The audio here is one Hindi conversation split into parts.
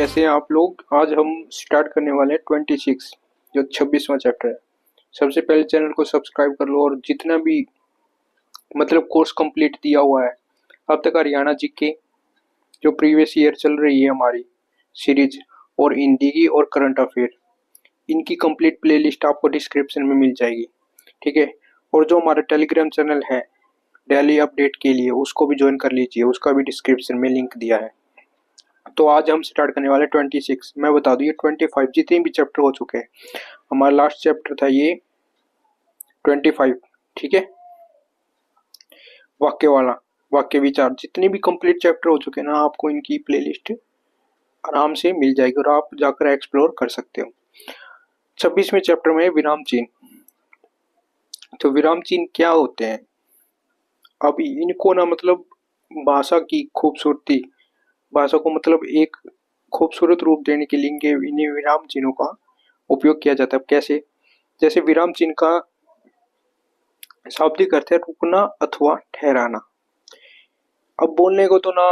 कैसे हैं आप लोग। आज हम स्टार्ट करने वाले हैं 26 जो 26वां चैप्टर है। सबसे पहले चैनल को सब्सक्राइब कर लो और जितना भी कोर्स कंप्लीट दिया हुआ है अब तक हरियाणा जीके जो प्रीवियस ईयर चल रही है हमारी सीरीज और हिंदी की और करंट अफेयर, इनकी कंप्लीट प्लेलिस्ट आपको डिस्क्रिप्शन में मिल जाएगी। ठीक है, और जो हमारा टेलीग्राम चैनल है डेली अपडेट के लिए उसको भी ज्वाइन कर लीजिए, उसका भी डिस्क्रिप्शन में लिंक दिया है। तो आज हम स्टार्ट करने वाले 26। मैं बता दूं ये 25 जितने भी चैप्टर हो चुके हैं, हमारा लास्ट चैप्टर था ये 25। ठीक है, वाक्य वाला वाक्य विचार जितने भी कंप्लीट चैप्टर हो चुके हैं ना, आपको इनकी प्लेलिस्ट आराम से मिल जाएगी और आप जाकर एक्सप्लोर कर सकते हो। 26वें चैप्टर में विराम चिन्ह। तो विराम चिन्ह क्या होते हैं? अब इनको ना भाषा की खूबसूरती, भाषा को एक खूबसूरत रूप देने के लिए इन्हें विराम चिन्हों का उपयोग किया जाता है। कैसे? जैसे विराम चिन्ह का शाब्दिक अर्थ है रुकना अथवा ठहराना। अब बोलने को तो ना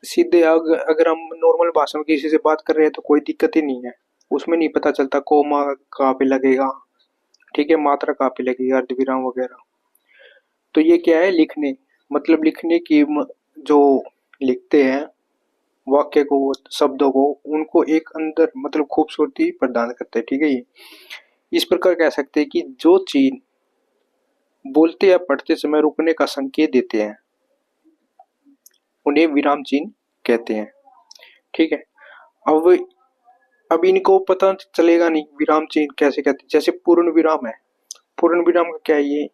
सीधे अगर हम नॉर्मल भाषा में किसी से बात कर रहे हैं तो कोई दिक्कत ही नहीं है, उसमें नहीं पता चलता कोमा कहाँ पे लगेगा, ठीक है, मात्रा कहाँ पे लगेगी, अर्धविराम वगैरह। तो ये क्या है? लिखने लिखने की जो लिखते हैं वाक्य को, शब्दों को, उनको एक अंदर खूबसूरती प्रदान करते हैं। ठीक है, ये इस प्रकार कह सकते हैं कि जो चीज बोलते या पढ़ते समय रुकने का संकेत देते हैं उन्हें विराम चिन्ह कहते हैं। ठीक है, अब इनको पता चलेगा नहीं विराम चिन्ह कैसे कहते हैं। जैसे पूर्ण विराम है, पूर्ण विराम का क्या है? ये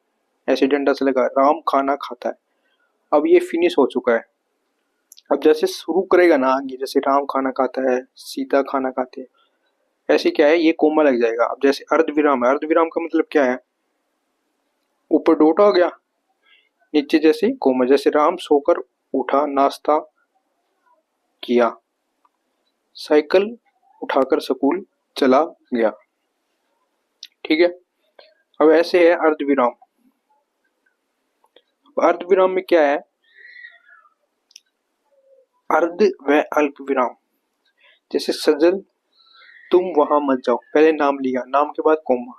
ऐसे डंडा से लगा राम खाना खाता है, अब ये फिनिश हो चुका है। अब जैसे शुरू करेगा ना आगे, जैसे राम खाना खाता है, सीता खाना खाते हैं, ऐसे क्या है, ये कोमा लग जाएगा। अब जैसे अर्धविराम है, अर्धविराम का मतलब क्या है? ऊपर डॉट आ गया, नीचे जैसे कोमा। जैसे राम सोकर उठा, नाश्ता किया, साइकिल उठाकर स्कूल चला गया। ठीक है, अब ऐसे है अर्धविराम। अर्धविराम में क्या है? अर्ध व अल्प विराम। जैसे सजल तुम वहां मत जाओ, पहले नाम लिया, नाम के बाद कोमा,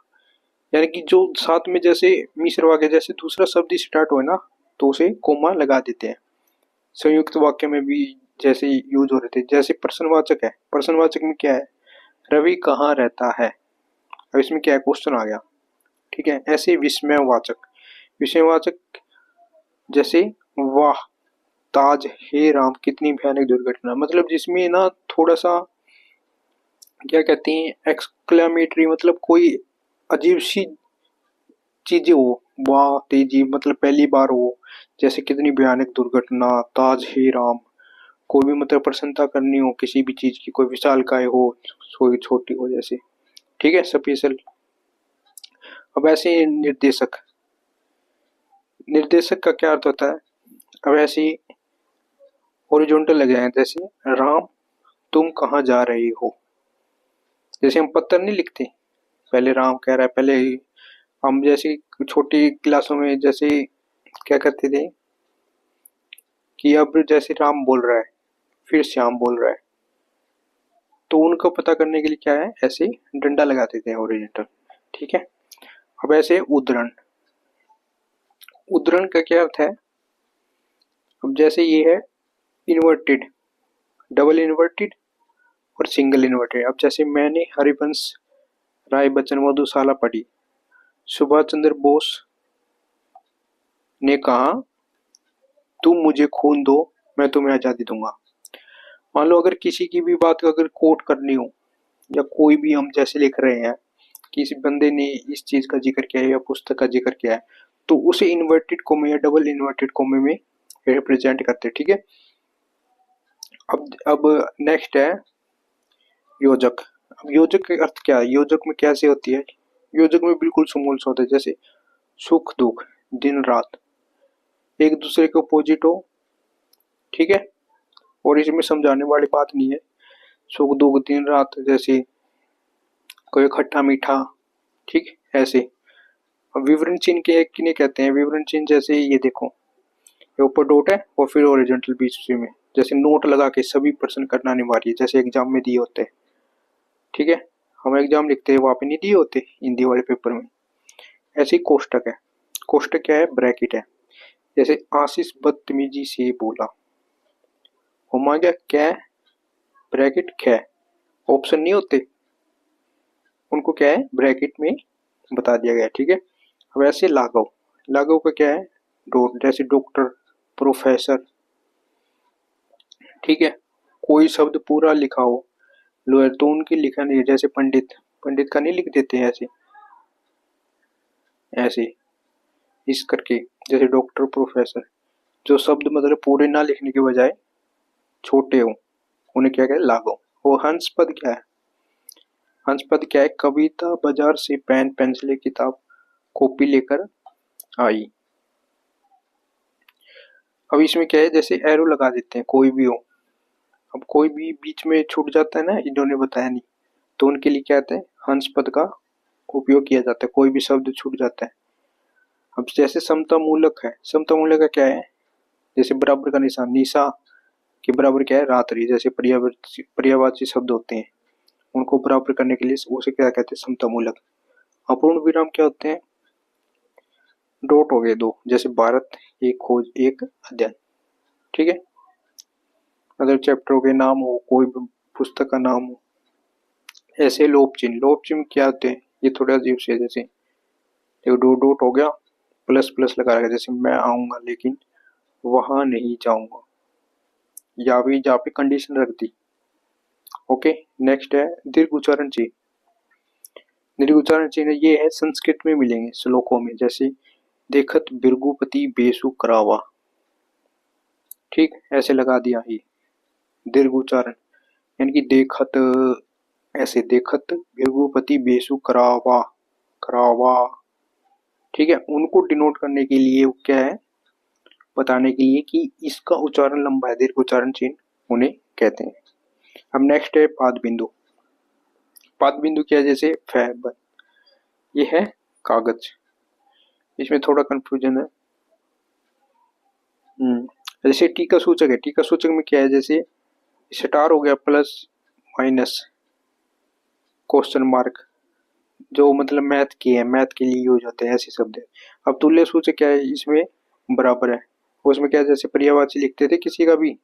यानी कि जो साथ में जैसे मिश्र वाक्य जैसे दूसरा शब्द स्टार्ट हो ना तो उसे कोमा लगा देते हैं। संयुक्त वाक्य में भी जैसे यूज हो रहे थे। जैसे प्रश्नवाचक है, प्रश्नवाचक में क्या है? रवि कहाँ रहता है। अब इसमें क्या है? क्वेश्चन आ गया। ठीक है, ऐसे विस्मयवाचक, विस्मयवाचक जैसे वाह ताज हे राम कितनी भयानक दुर्घटना, जिसमें ना थोड़ा सा क्या कहते हैं, एक्सक्लेमेटरी, कोई अजीब सी चीजें हो, वाह तेजी पहली बार हो, जैसे कितनी भयानक दुर्घटना, ताज हे राम, कोई भी प्रसन्नता करनी हो किसी भी चीज की, कोई विशाल काय हो, कोई छोटी हो जैसे। ठीक है, स्पेशल। अब ऐसे निर्देशक, निर्देशक का क्या अर्थ होता है? अब ऐसे हॉरिजॉन्टल लगे हैं, जैसे राम तुम कहाँ जा रहे हो। जैसे हम पत्र नहीं लिखते, पहले राम कह रहा है, पहले हम जैसे छोटी क्लासों में जैसे क्या करते थे कि अब जैसे राम बोल रहा है फिर श्याम बोल रहा है, तो उनको पता करने के लिए क्या है, ऐसे डंडा लगा देते हैं हॉरिजॉन्टल। ठीक है, अब ऐसे उद्धरण, उद्धरण का क्या अर्थ है? अब जैसे ये है इन्वर्टेड, डबल इन्वर्टेड और सिंगल इन्वर्टेड। अब जैसे मैंने हरिवंश राय बच्चन मधुशाला पढ़ी, सुभाष चंद्र बोस ने कहा तुम मुझे खून दो मैं तुम्हें आजादी दूंगा। मान लो अगर किसी की भी बात अगर कोट करनी हो, या कोई भी हम जैसे लिख रहे हैं किसी बंदे ने इस चीज का जिक्र किया है या पुस्तक का जिक्र किया है, तो उसे इन्वर्टेड कोमे या डबल इन्वर्टेड कोमे में रिप्रेजेंट करते हैं। ठीक है, अब नेक्स्ट है योजक। अब योजक का अर्थ क्या है? योजक में कैसे होती है? योजक में बिल्कुल समूल से होता है, जैसे सुख दुख दिन रात एक दूसरे के अपोजिट हो। ठीक है, और इसमें समझाने वाली बात नहीं है, सुख दुख दिन रात जैसे कोई खट्टा मीठा। ठीक, ऐसे। अब विवरण चिन्ह के किन्हें कहते हैं? विवरण चिन्ह जैसे ये देखो, ये ऊपर डॉट है और फिर हॉरिजॉन्टल बीच में, जैसे नोट लगा के सभी प्रश्न करना अनिवार्य है, जैसे एग्जाम में दिए होते हैं। ठीक है, हम एग्जाम लिखते हैं वहां पे नहीं दिए होते हिंदी वाले पेपर में। ऐसे ही कोष्टक है। कोष्टक क्या है? ब्रैकेट है। जैसे आशीष बदतमीजी से बोला, होमा गया क्या? ब्रैकेट कै। ऑप्शन नहीं होते, उनको क्या है ब्रैकेट में बता दिया गया। ठीक है, अब ऐसे लाघव। लाघव का क्या है? डॉट। जैसे डॉक्टर, प्रोफेसर। ठीक है, कोई शब्द पूरा लिखा हो लोअर तो उनकी लिखा नहीं है। जैसे पंडित, पंडित का नहीं लिख देते हैं ऐसे ऐसे इस करके। जैसे डॉक्टर, प्रोफेसर, जो शब्द मतलब पूरे ना लिखने के बजाय छोटे हो उन्हें क्या कहते हैं? लाघव। वो हंस पद क्या है? हंस पद क्या है? कविता बाजार से पेन पेंसिल किताब कॉपी लेकर आई। अब इसमें क्या है, जैसे एरो लगा देते हैं कोई भी हो। अब कोई भी बीच में छूट जाता है ना, इन्होंने बताया नहीं, तो उनके लिए क्या आता है? हंस पद का उपयोग किया जाता है, कोई भी शब्द छूट जाता है। अब जैसे समता मूलक है। समता मूलक का क्या है? जैसे बराबर का निशान, निशा के बराबर क्या है? रात्रि। जैसे पर्यायवाची शब्द होते हैं उनको बराबर करने के लिए उसे क्या कहते हैं? समता मूलक। अपूर्ण विराम क्या होते हैं? डॉट हो गए दो, जैसे भारत एक खोज एक अध्ययन। ठीक है, अदर चैप्टरों के नाम हो, कोई भी पुस्तक का नाम हो। ऐसे लोप चिन्ह। लोप चिन्ह क्या होते हैं? ये थोड़ा अजीब से, जैसे देखो डॉट डॉट हो गया, प्लस प्लस लगा रखा, जैसे मैं आऊंगा लेकिन वहां नहीं जाऊंगा, या भी जहाँ पे कंडीशन रख दी। ओके, नेक्स्ट है दीर्घ उच्चारण चिन्ह। दीर्घ उच्चारण चिन्ह ये है संस्कृत में मिलेंगे श्लोकों में, जैसे देखत भृगुपति बेसु करावा। ठीक, ऐसे लगा दिया ही दीर्घ उच्चारण, यानी कि देखत, ऐसे देखत भृगुपति बेसु करावा, करावा। ठीक है, उनको डिनोट करने के लिए क्या है? बताने के लिए कि इसका उच्चारण लंबा है, दीर्घ उच्चारण चिन्ह उन्हें कहते हैं। अब नेक्स्ट है पाद बिंदु। पाद बिंदु क्या है? जैसे फैब, ये है कागज। इसमें थोड़ा कंफ्यूजन है। जैसे टीका सूचक है। टीका सूचक में क्या है? जैसे स्टार हो गया, प्लस माइनस, क्वेश्चन मार्क, जो मतलब मैथ की है, मैथ के लिए यूज होते हैं ऐसे शब्द है। अब तुल्य सूचक क्या है? इसमें बराबर है। उसमें क्या है? जैसे पर्यायवाची लिखते थे किसी का भी,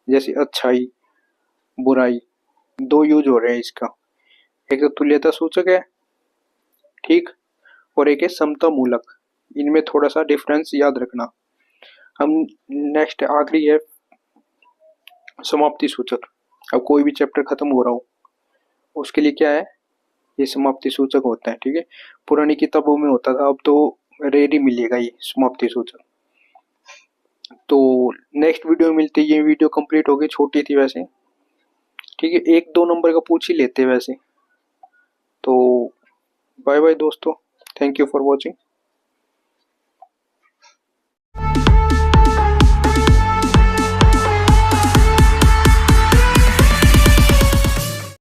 जैसे अच्छाई, बुराई, दो यूज हो रहे हैं इसका। एक तो तुल्यता सूचक है, ठीक, और एक है समता मूलक। इनमें थोड़ा सा डिफरेंस याद रखना। हम नेक्स्ट आखिरी है समाप्ति सूचक। अब कोई भी चैप्टर खत्म हो रहा हो उसके लिए क्या है? ये समाप्ति सूचक होता है। ठीक है, पुरानी किताबों में होता था, अब तो रेडी मिलेगा ये समाप्ति सूचक। तो नेक्स्ट वीडियो में मिलते, ये वीडियो कंप्लीट हो गई, छोटी थी वैसे। ठीक है, एक दो नंबर का पूछ ही लेते वैसे। तो बाय बाय दोस्तों, थैंक यू फॉर वॉचिंग।